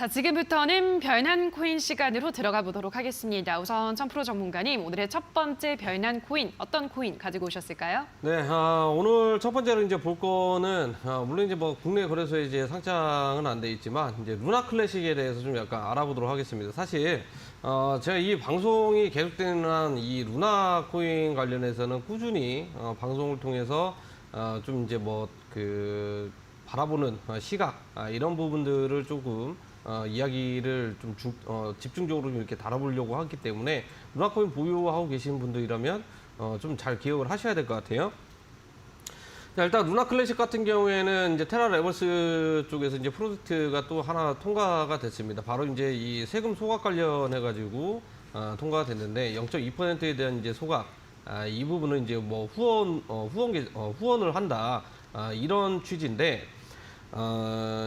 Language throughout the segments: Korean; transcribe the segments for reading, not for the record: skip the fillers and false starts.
자, 지금부터는 별난 코인 시간으로 들어가 보도록 하겠습니다. 우선 천프로 전문가님, 오늘의 첫 번째 별난 코인, 어떤 코인 가지고 오셨을까요? 네, 오늘 첫 번째로 이제 볼 거는 물론 이제 뭐 국내 거래소에 이제 상장은 안 돼 있지만 이제 루나 클래식에 대해서 좀 약간 알아보도록 하겠습니다. 사실 제가 이 방송이 계속되는 한 이 루나 코인 관련해서는 꾸준히 방송을 통해서 좀 이제 뭐 그 바라보는 시각 이런 부분들을 조금 이야기를 좀 집중적으로 이렇게 다뤄보려고 하기 때문에 루나코인 보유하고 계시는 분들이라면 좀 잘 기억을 하셔야 될 것 같아요. 자, 일단 루나 클래식 같은 경우에는 이제 테라 레버스 쪽에서 이제 프로젝트가 또 하나 통과가 됐습니다. 바로 이제 이 세금 소각 관련해 가지고 통과가 됐는데 0.2%에 대한 이제 소각 이 부분은 이제 뭐 후원을 한다 이런 취지인데.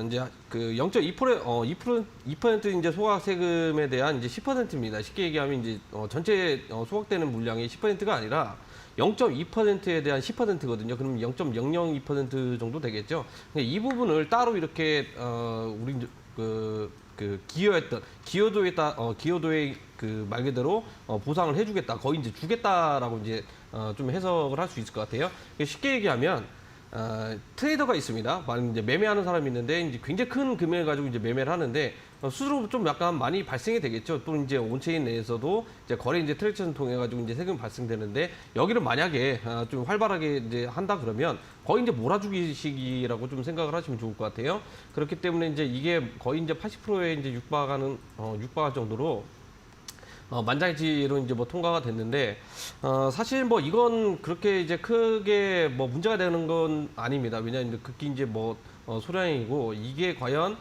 이제 그 2% 이제 소각 세금에 대한 이제 10%입니다. 쉽게 얘기하면 이제 전체 소각되는 물량이 10%가 아니라 0.2%에 대한 10%거든요. 그러면 0.002% 정도 되겠죠. 이 부분을 따로 이렇게 우리 기여도의 그 말 그대로 보상을 해주겠다, 거의 이제 주겠다라고 이제 좀 해석을 할 수 있을 것 같아요. 쉽게 얘기하면. 트레이더가 있습니다. 만약 이제 매매하는 사람이 있는데 이제 굉장히 큰 금액을 가지고 이제 매매를 하는데 수수료 좀 약간 많이 발생이 되겠죠. 또 이제 온체인 내에서도 이제 거래 이제 트랜잭션 통해 가지고 이제 세금 발생되는데 여기를 만약에 좀 활발하게 이제 한다 그러면 거의 이제 몰아주기식이라고 좀 생각을 하시면 좋을 것 같아요. 그렇기 때문에 이제 이게 거의 이제 80%에 이제 육박할 정도로 만장일치로 이제 뭐 통과가 됐는데 사실 뭐 이건 그렇게 이제 크게 뭐 문제가 되는 건 아닙니다. 왜냐하면 극히 이제 뭐 소량이고 이게 과연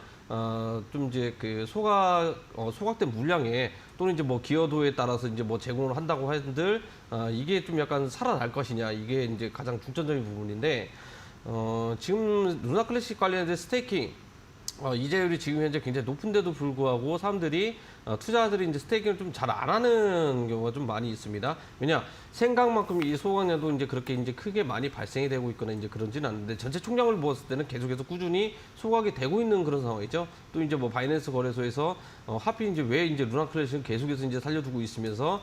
좀 이제 그 소각된 물량에 또는 이제 뭐 기여도에 따라서 이제 뭐 제공을 한다고 한들 이게 좀 약간 살아날 것이냐, 이게 이제 가장 중점적인 부분인데 지금 루나 클래식 관련된 스테이킹 이자율이 지금 현재 굉장히 높은데도 불구하고 사람들이 투자자들이 이제 스테이킹을 좀 잘 안 하는 경우가 좀 많이 있습니다. 왜냐, 생각만큼 이 소각량도 이제 그렇게 이제 크게 많이 발생이 되고 있거나 이제 그런지는 않는데 전체 총량을 보았을 때는 계속해서 꾸준히 소각이 되고 있는 그런 상황이죠. 또 이제 뭐 바이낸스 거래소에서 하필 이제 왜 이제 루나 클래식을 계속해서 이제 살려두고 있으면서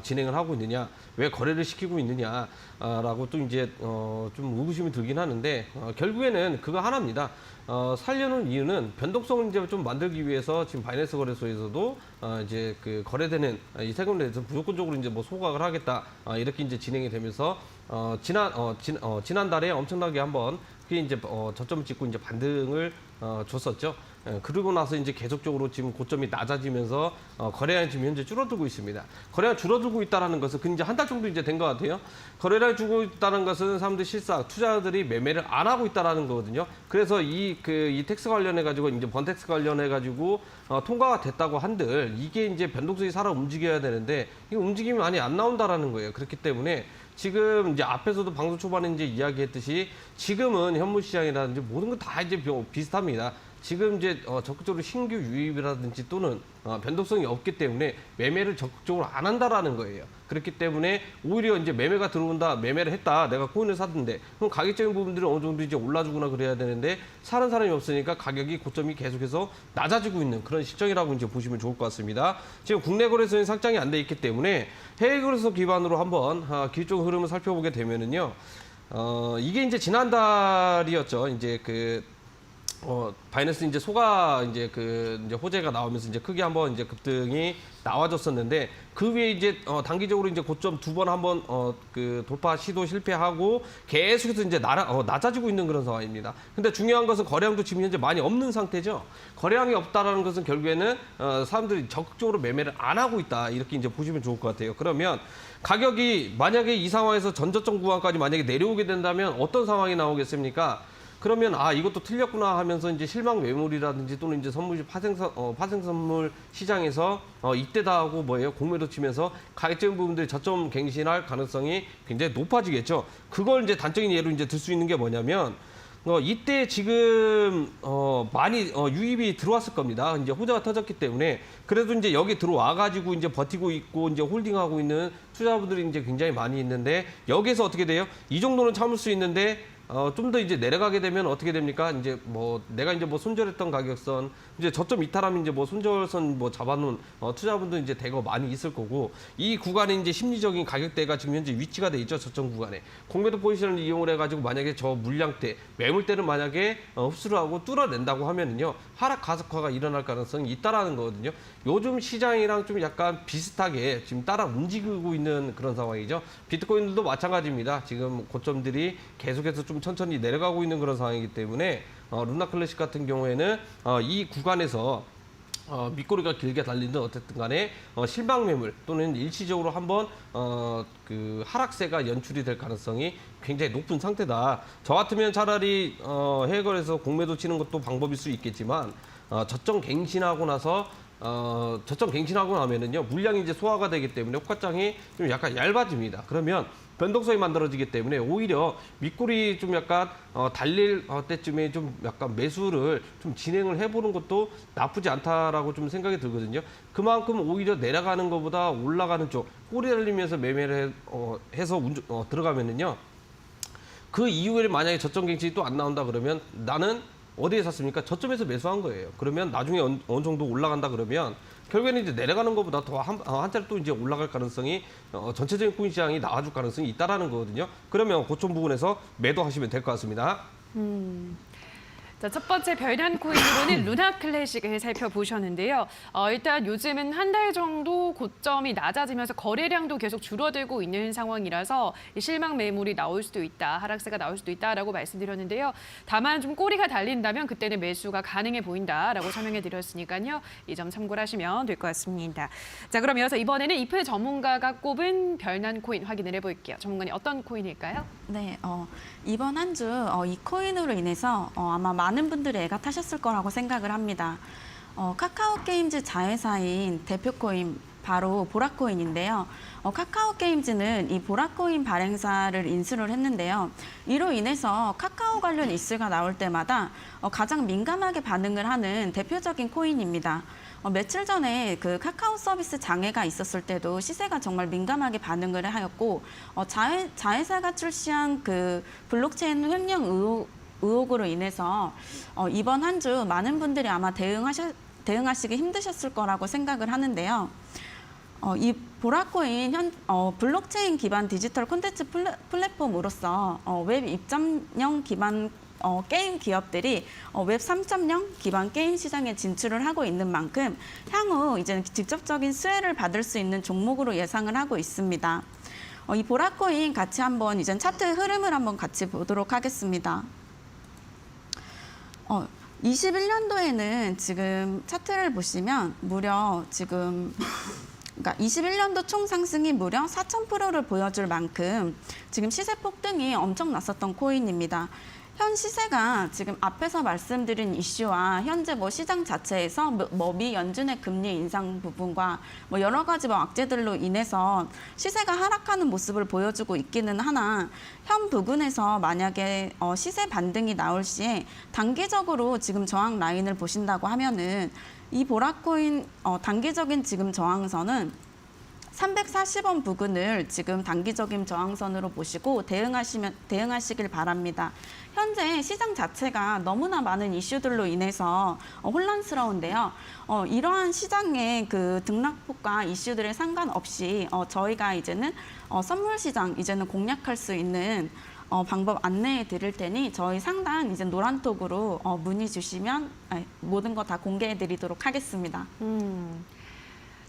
진행을 하고 있느냐, 왜 거래를 시키고 있느냐라고 또 이제 좀 의구심이 들긴 하는데 결국에는 그거 하나입니다. 살려는 이유는 변동성을 이제 좀 만들기 위해서 지금 바이낸스 거래소에서도 이제 그 거래되는 이 세금에 대해서 무조건적으로 이제 뭐 소각을 하겠다 이렇게 이제 진행이 되면서 지난달에 엄청나게 한번 그게 이제 저점을 찍고 이제 반등을 줬었죠. 그러고 나서 이제 계속적으로 지금 고점이 낮아지면서 거래량이 지금 현재 줄어들고 있습니다. 거래량 줄어들고 있다는 것은 그 이제 한 달 정도 이제 된 것 같아요. 거래량이 줄고 있다는 것은 사람들 실상 투자자들이 매매를 안 하고 있다는 거거든요. 그래서 이 텍스 관련해 가지고 이제 번텍스 관련해 가지고 통과가 됐다고 한들 이게 이제 변동성이 살아 움직여야 되는데 이 움직임이 많이 안 나온다라는 거예요. 그렇기 때문에 지금 이제 앞에서도 방송 초반에 이제 이야기했듯이 지금은 현물 시장이라든지 모든 건 다 이제 비슷합니다. 지금 이제 적극적으로 신규 유입이라든지 또는 변동성이 없기 때문에 매매를 적극적으로 안 한다라는 거예요. 그렇기 때문에 오히려 이제 매매가 들어온다, 매매를 했다, 내가 코인을 샀는데 그럼 가격적인 부분들은 어느 정도 이제 올라주거나 그래야 되는데 사는 사람이 없으니까 가격이 고점이 계속해서 낮아지고 있는 그런 시점이라고 이제 보시면 좋을 것 같습니다. 지금 국내 거래소는 상장이 안 돼 있기 때문에 해외 거래소 기반으로 한번 기술적 흐름을 살펴보게 되면은요, 이게 이제 지난달이었죠. 이제 바이낸스 이제 이제 호재가 나오면서 이제 크게 한번 이제 급등이 나와줬었는데 그 위에 이제 단기적으로 이제 고점 두 번 한번 돌파 시도 실패하고 계속해서 이제 낮아지고 있는 그런 상황입니다. 근데 중요한 것은 거래량도 지금 현재 많이 없는 상태죠. 거래량이 없다라는 것은 결국에는 사람들이 적극적으로 매매를 안 하고 있다, 이렇게 이제 보시면 좋을 것 같아요. 그러면 가격이 만약에 이 상황에서 전저점 구간까지 만약에 내려오게 된다면 어떤 상황이 나오겠습니까? 그러면 이것도 틀렸구나 하면서 이제 실망 매물이라든지 또는 이제 파생 선물 시장에서 이때다 하고 공매도 치면서 가격적인 부분들이 저점 갱신할 가능성이 굉장히 높아지겠죠. 그걸 이제 단적인 예로 이제 들 수 있는 게 뭐냐면 이때 지금 많이 유입이 들어왔을 겁니다. 이제 호재가 터졌기 때문에. 그래도 이제 여기 들어와 가지고 이제 버티고 있고 이제 홀딩하고 있는 투자자분들이 이제 굉장히 많이 있는데 여기에서 어떻게 돼요? 이 정도는 참을 수 있는데 좀 더 이제 내려가게 되면 어떻게 됩니까? 이제 뭐 내가 이제 뭐 손절했던 가격선 이제 저점 이탈하면 이제 뭐 손절선 뭐 잡아놓은 투자분도 이제 대거 많이 있을 거고 이 구간에 이제 심리적인 가격대가 지금 현재 위치가 돼 있죠. 저점 구간에 공매도 포지션을 이용을 해가지고 만약에 저 물량대 매물대를 만약에 흡수를 하고 뚫어낸다고 하면은요 하락 가속화가 일어날 가능성이 있다라는 거거든요. 요즘 시장이랑 좀 약간 비슷하게 지금 따라 움직이고 있는 그런 상황이죠. 비트코인들도 마찬가지입니다. 지금 고점들이 계속해서 좀 천천히 내려가고 있는 그런 상황이기 때문에 루나 클래식 같은 경우에는 이 구간에서 밑꼬리가 길게 달리든 어쨌든 간에 실망 매물 또는 일시적으로 한번 그 하락세가 연출이 될 가능성이 굉장히 높은 상태다. 저 같으면 차라리 해외거래에서 공매도 치는 것도 방법일 수 있겠지만 저점 갱신하고 나서 저점 갱신하고 나면은요 물량이 이제 소화가 되기 때문에 호가장이 좀 약간 얇아집니다. 그러면 변동성이 만들어지기 때문에 오히려 밑꼬리 좀 약간 달릴 때쯤에 좀 약간 매수를 좀 진행을 해보는 것도 나쁘지 않다라고 좀 생각이 들거든요. 그만큼 오히려 내려가는 것보다 올라가는 쪽 꼬리 달리면서 매매를 해서 들어가면은요 그 이후에 만약에 저점 갱신이 또 안 나온다 그러면 나는 어디에 샀습니까? 저점에서 매수한 거예요. 그러면 나중에 어느 정도 올라간다 그러면 결국에는 이제 내려가는 것보다 더 한 차례 또 이제 올라갈 가능성이 전체적인 코인 시장이 나와줄 가능성이 있다라는 거거든요. 그러면 고점 부분에서 매도하시면 될 것 같습니다. 자, 첫 번째 별난 코인으로는 루나 클래식을 살펴보셨는데요. 일단 요즘은 한 달 정도 고점이 낮아지면서 거래량도 계속 줄어들고 있는 상황이라서 실망 매물이 나올 수도 있다, 하락세가 나올 수도 있다라고 말씀드렸는데요. 다만 좀 꼬리가 달린다면 그때는 매수가 가능해 보인다라고 설명해 드렸으니까요. 이 점 참고를 하시면 될 것 같습니다. 자, 그럼 이어서 이번에는 이프 전문가가 꼽은 별난 코인 확인을 해볼게요. 전문가님 어떤 코인일까요? 네, 이번 한 주 이 코인으로 인해서 아마 많은 분들이 애가 타셨을 거라고 생각을 합니다. 카카오 게임즈 자회사인 대표 코인 바로 보라코인인데요. 카카오 게임즈는 이 보라코인 발행사를 인수를 했는데요. 이로 인해서 카카오 관련 이슈가 나올 때마다 가장 민감하게 반응을 하는 대표적인 코인입니다. 며칠 전에 그 카카오 서비스 장애가 있었을 때도 시세가 정말 민감하게 반응을 하였고 자회사가 출시한 그 블록체인 횡령 의혹으로 인해서 이번 한 주 많은 분들이 아마 대응하시기 힘드셨을 거라고 생각을 하는데요. 이 보라코인 블록체인 기반 디지털 콘텐츠 플랫폼으로서 웹 입점형 기반 게임 기업들이 웹 3.0 기반 게임 시장에 진출을 하고 있는 만큼 향후 이제 직접적인 수혜를 받을 수 있는 종목으로 예상을 하고 있습니다. 이 보라코인 같이 한번 이제 차트 흐름을 한번 같이 보도록 하겠습니다. 21년도에는 지금 차트를 보시면 무려 지금 그러니까 21년도 총 상승이 무려 4,000%를 보여줄 만큼 지금 시세 폭등이 엄청 났었던 코인입니다. 현 시세가 지금 앞에서 말씀드린 이슈와 현재 뭐 시장 자체에서 미 연준의 금리 인상 부분과 뭐 여러 가지 악재들로 인해서 시세가 하락하는 모습을 보여주고 있기는 하나 현 부근에서 만약에 시세 반등이 나올 시에 단기적으로 지금 저항 라인을 보신다고 하면은 이 보라코인 단기적인 지금 저항선은 340원 부근을 지금 단기적인 저항선으로 보시고 대응하시길 바랍니다. 현재 시장 자체가 너무나 많은 이슈들로 인해서 혼란스러운데요. 이러한 시장의 그 등락폭과 이슈들에 상관없이 저희가 이제는 선물 시장 이제는 공략할 수 있는 방법 안내해 드릴 테니 저희 상단 이제 노란톡으로 문의 주시면 모든 거 다 공개해 드리도록 하겠습니다.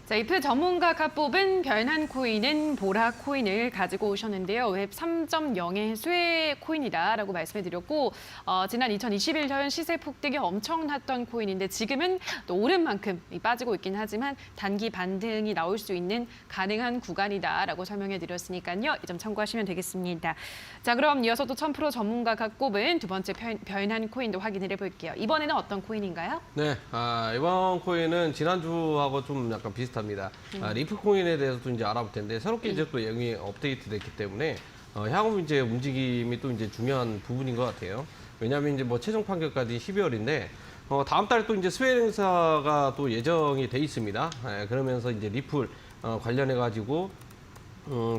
자, 이프 전문가가 뽑은 별난 코인은 보라 코인을 가지고 오셨는데요. 웹 3.0의 수혜 코인이다라고 말씀해드렸고 지난 2021년 시세 폭등이 엄청났던 코인인데 지금은 또 오른 만큼 빠지고 있긴 하지만 단기 반등이 나올 수 있는 가능한 구간이다라고 설명해드렸으니까요. 이 점 참고하시면 되겠습니다. 자, 그럼 이어서 또 1000% 전문가가 꼽은 두 번째 별난 코인도 확인을 해볼게요. 이번에는 어떤 코인인가요? 네, 이번 코인은 지난주하고 좀 약간 비슷합니다. 리프 코인에 대해서도 이제 알아볼 텐데 새롭게 이제 또 내용이 업데이트됐기 때문에 향후 이제 움직임이 또 이제 중요한 부분인 것 같아요. 왜냐하면 이제 뭐 최종 판결까지 12월인데 다음 달에 또 이제 수혜 행사가 또 예정이 돼 있습니다. 그러면서 이제 리플 관련해 가지고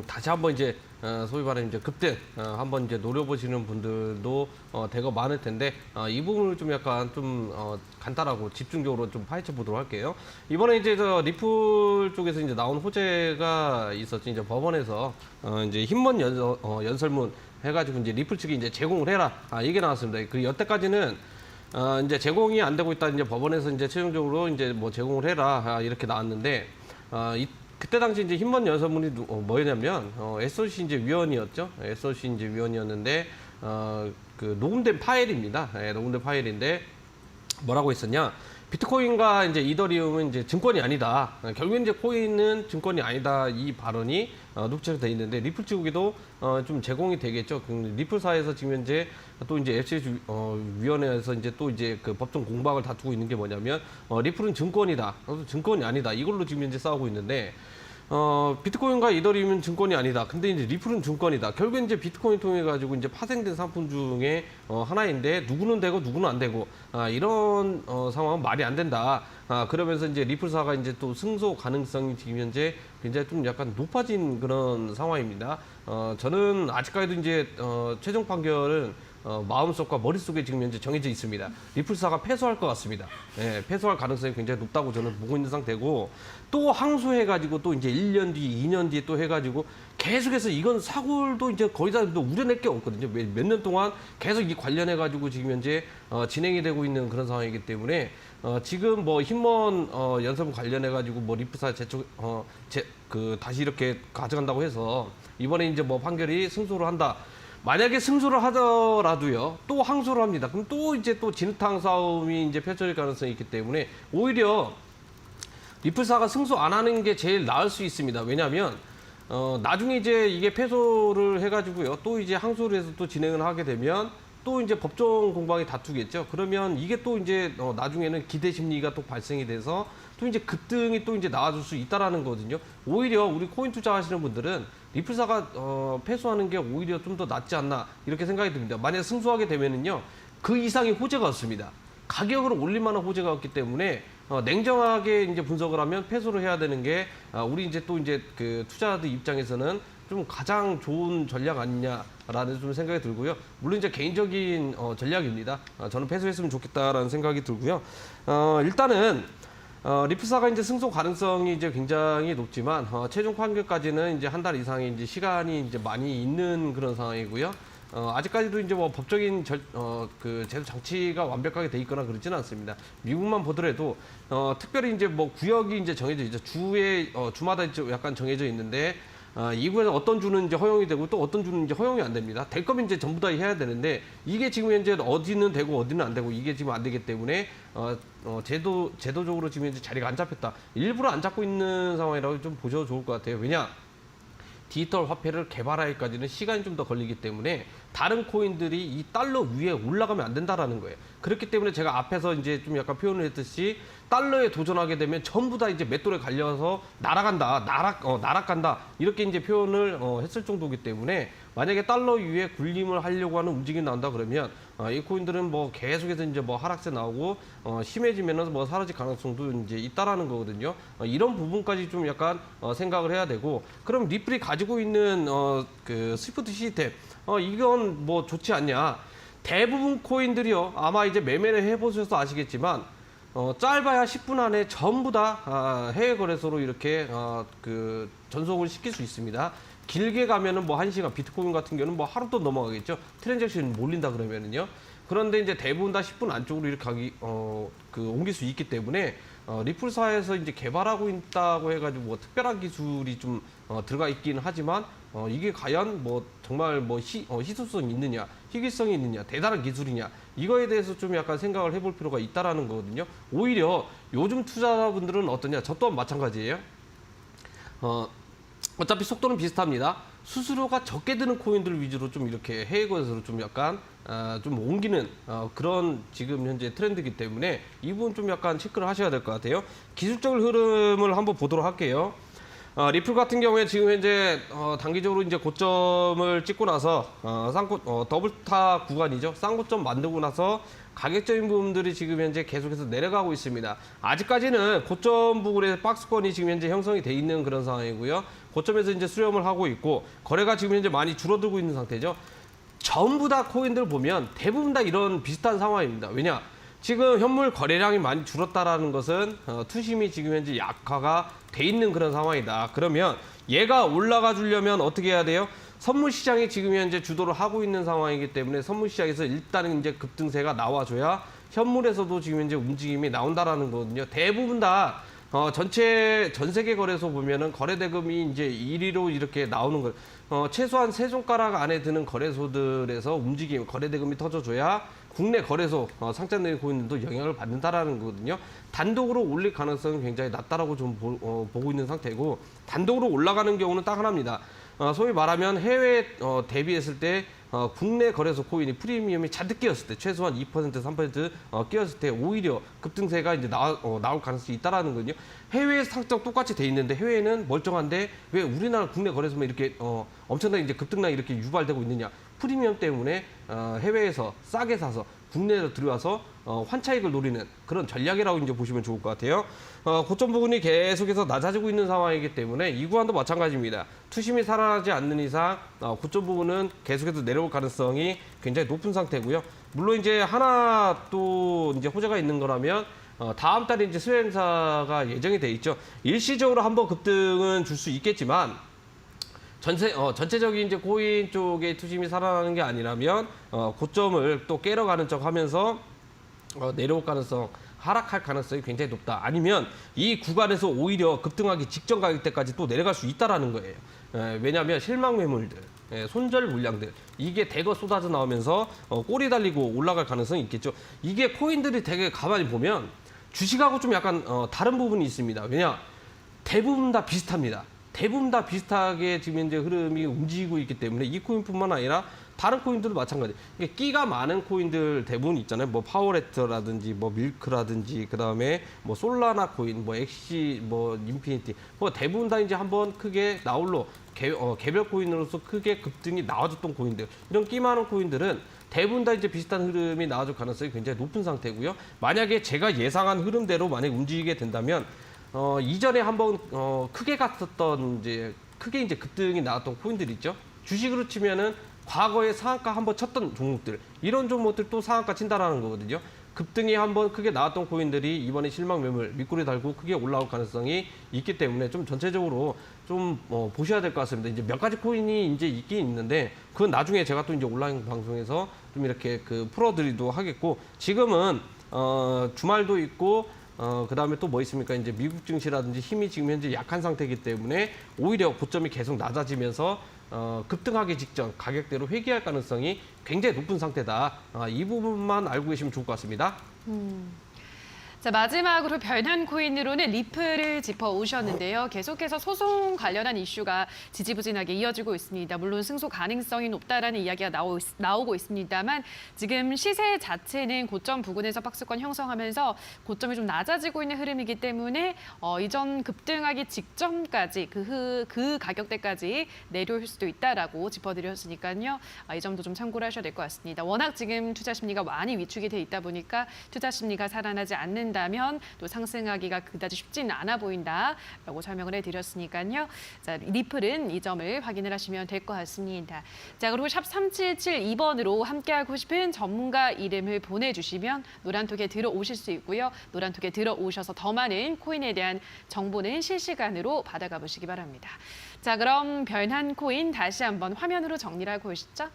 다시 한번 이제 소위 말하는 이제 급등 한번 이제 노려보시는 분들도 대거 많을 텐데 이 부분을 좀 약간 좀 간단하고 집중적으로 좀 파헤쳐 보도록 할게요. 이번에 이제 저 리플 쪽에서 이제 나온 호재가 있었죠. 이제 법원에서 이제 흰먼 연설문 해가지고 이제 리플 측이 이제 제공을 해라 이게 나왔습니다. 그 여태까지는 이제 제공이 안 되고 있다 이제 법원에서 이제 최종적으로 이제 뭐 제공을 해라 이렇게 나왔는데 그때 당시 이제 흰먼 연설문이 뭐였냐면 SOC 이제 위원이었죠. SOC 이제 위원이었는데 그 녹음된 파일입니다. 녹음된 파일인데 뭐라고 했었냐? 비트코인과 이제 이더리움은 이제 증권이 아니다. 결국엔 이제 코인은 증권이 아니다. 이 발언이 녹취로 돼 있는데 리플 측에도 좀 제공이 되겠죠. 리플사에서 지금 현재 또 이제 FCC 위원회에서 이제 또 이제 그 법정 공방을 다투고 있는 게 뭐냐면 리플은 증권이다. 증권이 아니다. 이걸로 지금 현재 싸우고 있는데 비트코인과 이더리움은 증권이 아니다. 근데 이제 리플은 증권이다. 결국엔 이제 비트코인 통해 가지고 이제 파생된 상품 중에 하나인데 누구는 되고 누구는 안 되고 이런 상황은 말이 안 된다. 그러면서 이제 리플사가 이제 또 승소 가능성이 지금 현재 굉장히 좀 약간 높아진 그런 상황입니다. 저는 아직까지도 이제 최종 판결은 마음속과 머릿속에 지금 현재 정해져 있습니다. 리플사가 패소할 것 같습니다. 예, 패소할 가능성이 굉장히 높다고 저는 보고 있는 상태고 또 항소해가지고 또 이제 1년 뒤, 2년 뒤에 또 해가지고 계속해서 이건 사골도 이제 거의 다 우려낼 게 없거든요. 몇 년 동안 계속 이 관련해가지고 지금 현재 진행이 되고 있는 그런 상황이기 때문에 지금 뭐 흰먼 연설문 관련해가지고 뭐 리플사 다시 이렇게 가져간다고 해서 이번에 이제 뭐 판결이 승소를 한다. 만약에 승소를 하더라도요, 또 항소를 합니다. 그럼 또 이제 또 진흙탕 싸움이 이제 펼쳐질 가능성이 있기 때문에 오히려 리플사가 승소 안 하는 게 제일 나을 수 있습니다. 왜냐하면 나중에 이제 이게 패소를 해가지고요, 또 이제 항소를 해서 또 진행을 하게 되면 또 이제 법정 공방이 다투겠죠. 그러면 이게 또 이제 나중에는 기대 심리가 또 발생이 돼서 또 이제 급등이 또 이제 나와줄 수 있다라는 거거든요. 오히려 우리 코인 투자하시는 분들은 리플사가 패소하는 게 오히려 좀 더 낫지 않나 이렇게 생각이 듭니다. 만약 승소하게 되면은요 그 이상의 호재가 없습니다. 가격을 올릴 만한 호재가 없기 때문에 냉정하게 이제 분석을 하면 패소를 해야 되는 게 우리 이제 또 이제 그 투자자들 입장에서는 좀 가장 좋은 전략 아니냐라는 좀 생각이 들고요. 물론 이제 개인적인 전략입니다. 저는 패소했으면 좋겠다라는 생각이 들고요. 일단은 리플사가 이제 승소 가능성이 이제 굉장히 높지만 최종 판결까지는 이제 한 달 이상의 이제 시간이 이제 많이 있는 그런 상황이고요. 아직까지도 이제 뭐 법적인 그 제도 장치가 완벽하게 돼 있거나 그렇지는 않습니다. 미국만 보더라도 특별히 이제 뭐 구역이 이제 정해져 있죠. 주마다 이제 약간 정해져 있는데 이 구에서 어떤 주는 이제 허용이 되고 또 어떤 주는 이제 허용이 안 됩니다. 될 거면 이제 전부 다 해야 되는데 이게 지금 현재 어디는 되고 어디는 안 되고 이게 지금 안 되기 때문에 제도적으로 지금 현재 자리가 안 잡혔다. 일부러 안 잡고 있는 상황이라고 좀 보셔도 좋을 것 같아요. 왜냐? 디지털 화폐를 개발하기까지는 시간이 좀 더 걸리기 때문에 다른 코인들이 이 달러 위에 올라가면 안 된다라는 거예요. 그렇기 때문에 제가 앞에서 이제 좀 약간 표현을 했듯이 달러에 도전하게 되면 전부 다 이제 맷돌에 갈려서 날아간다, 날아간다 이렇게 이제 표현을 했을 정도이기 때문에 만약에 달러 위에 군림을 하려고 하는 움직임이 나온다 그러면 이 코인들은 뭐 계속해서 이제 뭐 하락세 나오고 심해지면은 뭐 사라질 가능성도 이제 있다라는 거거든요. 이런 부분까지 좀 약간 생각을 해야 되고 그럼 리플이 가지고 있는 그 스위프트 시스템 이건 뭐 좋지 않냐? 대부분 코인들이요 아마 이제 매매를 해보셔서 아시겠지만 짧아야 10분 안에 전부 다 해외 거래소로 이렇게 그 전송을 시킬 수 있습니다. 길게 가면은 뭐 1시간, 비트코인 같은 경우는 뭐 하루도 넘어가겠죠. 트랜잭션이 몰린다 그러면은요. 그런데 이제 대부분 다 10분 안쪽으로 이렇게 옮길 수 있기 때문에 리플사에서 이제 개발하고 있다고 해가지고 뭐 특별한 기술이 좀 들어가 있기는 하지만 이게 과연 뭐 정말 뭐 희소성이 있느냐, 희귀성이 있느냐, 대단한 기술이냐 이거에 대해서 좀 약간 생각을 해볼 필요가 있다라는 거거든요. 오히려 요즘 투자자분들은 어떠냐? 저 또한 마찬가지예요. 어차피 속도는 비슷합니다. 수수료가 적게 드는 코인들 위주로 좀 이렇게 해외 거래소로 좀 약간 좀 옮기는 그런 지금 현재 트렌드이기 때문에 이 부분 좀 약간 체크를 하셔야 될 것 같아요. 기술적인 흐름을 한번 보도록 할게요. 리플 같은 경우에 지금 현재 단기적으로 이제 고점을 찍고 나서 더블탑 구간이죠. 쌍고점 만들고 나서 가격적인 부분들이 지금 현재 계속해서 내려가고 있습니다. 아직까지는 고점 부근의 박스권이 지금 현재 형성이 돼 있는 그런 상황이고요. 고점에서 이제 수렴을 하고 있고 거래가 지금 현재 많이 줄어들고 있는 상태죠. 전부 다 코인들 보면 대부분 다 이런 비슷한 상황입니다. 왜냐? 지금 현물 거래량이 많이 줄었다라는 것은 투심이 지금 현재 약화가 돼 있는 그런 상황이다. 그러면 얘가 올라가 주려면 어떻게 해야 돼요? 선물 시장이 지금 현재 주도를 하고 있는 상황이기 때문에 선물 시장에서 일단은 이제 급등세가 나와줘야 현물에서도 지금 현재 움직임이 나온다라는 거거든요. 대부분 다 전체 전 세계 거래소 보면은 거래 대금이 이제 1위로 이렇게 나오는 걸 최소한 세 손가락 안에 드는 거래소들에서 움직임 거래 대금이 터져줘야 국내 거래소 상장된 코인들도 영향을 받는다라는 거거든요. 단독으로 올릴 가능성은 굉장히 낮다라고 좀 보고 있는 상태고 단독으로 올라가는 경우는 딱 하나입니다. 소위 말하면 해외 대비했을 때 국내 거래소 코인이 프리미엄이 잔뜩 끼었을 때 최소한 2% 3% 끼었을 때 오히려 급등세가 이제 나올 가능성이 있다라는 거거든요. 해외 상장 똑같이 돼 있는데 해외는 멀쩡한데 왜 우리나라 국내 거래소만 이렇게 엄청나게 이제 급등량이 이렇게 유발되고 있느냐? 프리미엄 때문에 해외에서 싸게 사서 국내로 들어와서 환차익을 노리는 그런 전략이라고 이제 보시면 좋을 것 같아요. 고점 부분이 계속해서 낮아지고 있는 상황이기 때문에 이 구간도 마찬가지입니다. 투심이 살아나지 않는 이상 고점 부분은 계속해서 내려올 가능성이 굉장히 높은 상태고요. 물론 이제 하나 또 이제 호재가 있는 거라면 다음 달에 이제 수혜행사가 예정이 돼 있죠. 일시적으로 한번 급등은 줄 수 있겠지만 전체적인 이제 코인 쪽에 투심이 살아나는 게 아니라면 고점을 또 깨러가는 척 하면서 내려올 가능성, 하락할 가능성이 굉장히 높다. 아니면 이 구간에서 오히려 급등하기 직전 가격대까지 또 내려갈 수 있다라는 거예요. 왜냐하면 실망 매물들, 손절 물량들 이게 대거 쏟아져 나오면서 꼬리 달리고 올라갈 가능성이 있겠죠. 이게 코인들이 되게 가만히 보면 주식하고 좀 약간 다른 부분이 있습니다. 왜냐? 대부분 다 비슷합니다. 대부분 다 비슷하게 지금 현재 흐름이 움직이고 있기 때문에 이 코인뿐만 아니라 다른 코인들도 마찬가지. 이게 끼가 많은 코인들 대부분 있잖아요. 뭐 파워레터라든지 뭐 밀크라든지 그다음에 뭐 솔라나 코인, 뭐 엑시, 뭐 인피니티. 뭐 대부분 다 이제 한번 크게 나홀로 개별 코인으로서 크게 급등이 나와줬던 코인들. 이런 끼 많은 코인들은 대부분 다 이제 비슷한 흐름이 나와줄 가능성이 굉장히 높은 상태고요. 만약에 제가 예상한 흐름대로 만약 움직이게 된다면 이전에 한번 크게 갔었던 크게 이제 급등이 나왔던 코인들 있죠. 주식으로 치면은 과거에 상한가 한번 쳤던 종목들 이런 종목들 또 상한가 친다라는 거거든요. 급등이 한번 크게 나왔던 코인들이 이번에 실망 매물 밑꼬리 달고 크게 올라올 가능성이 있기 때문에 좀 전체적으로 좀 보셔야 될 것 같습니다. 이제 몇 가지 코인이 이제 있긴 있는데 그건 나중에 제가 또 이제 온라인 방송에서 좀 이렇게 풀어드리도록 하겠고 지금은 주말도 있고 그다음에 또 뭐 있습니까? 이제 미국 증시라든지 힘이 지금 현재 약한 상태이기 때문에 오히려 고점이 계속 낮아지면서 급등하기 직전 가격대로 회귀할 가능성이 굉장히 높은 상태다. 이 부분만 알고 계시면 좋을 것 같습니다. 자, 마지막으로 변한 코인으로는 리플을 짚어오셨는데요. 계속해서 소송 관련한 이슈가 지지부진하게 이어지고 있습니다. 물론 승소 가능성이 높다라는 이야기가 나오고 있습니다만 지금 시세 자체는 고점 부근에서 박스권 형성하면서 고점이 좀 낮아지고 있는 흐름이기 때문에 이전 급등하기 직전까지 그 가격대까지 내려올 수도 있다라고 짚어드렸으니까요. 이 점도 좀 참고를 하셔야 될 것 같습니다. 워낙 지금 투자 심리가 많이 위축이 돼 있다 보니까 투자 심리가 살아나지 않는다면 또 상승하기가 그다지 쉽지는 않아 보인다라고 설명을 해드렸으니까요. 자, 리플은 이 점을 확인을 하시면 될 것 같습니다. 자, 그리고 샵 3772번으로 함께하고 싶은 전문가 이름을 보내주시면 노란톡에 들어오실 수 있고요. 노란톡에 들어오셔서 더 많은 코인에 대한 정보는 실시간으로 받아가 보시기 바랍니다. 자, 그럼 변한 코인 다시 한번 화면으로 정리를 하고 오시죠.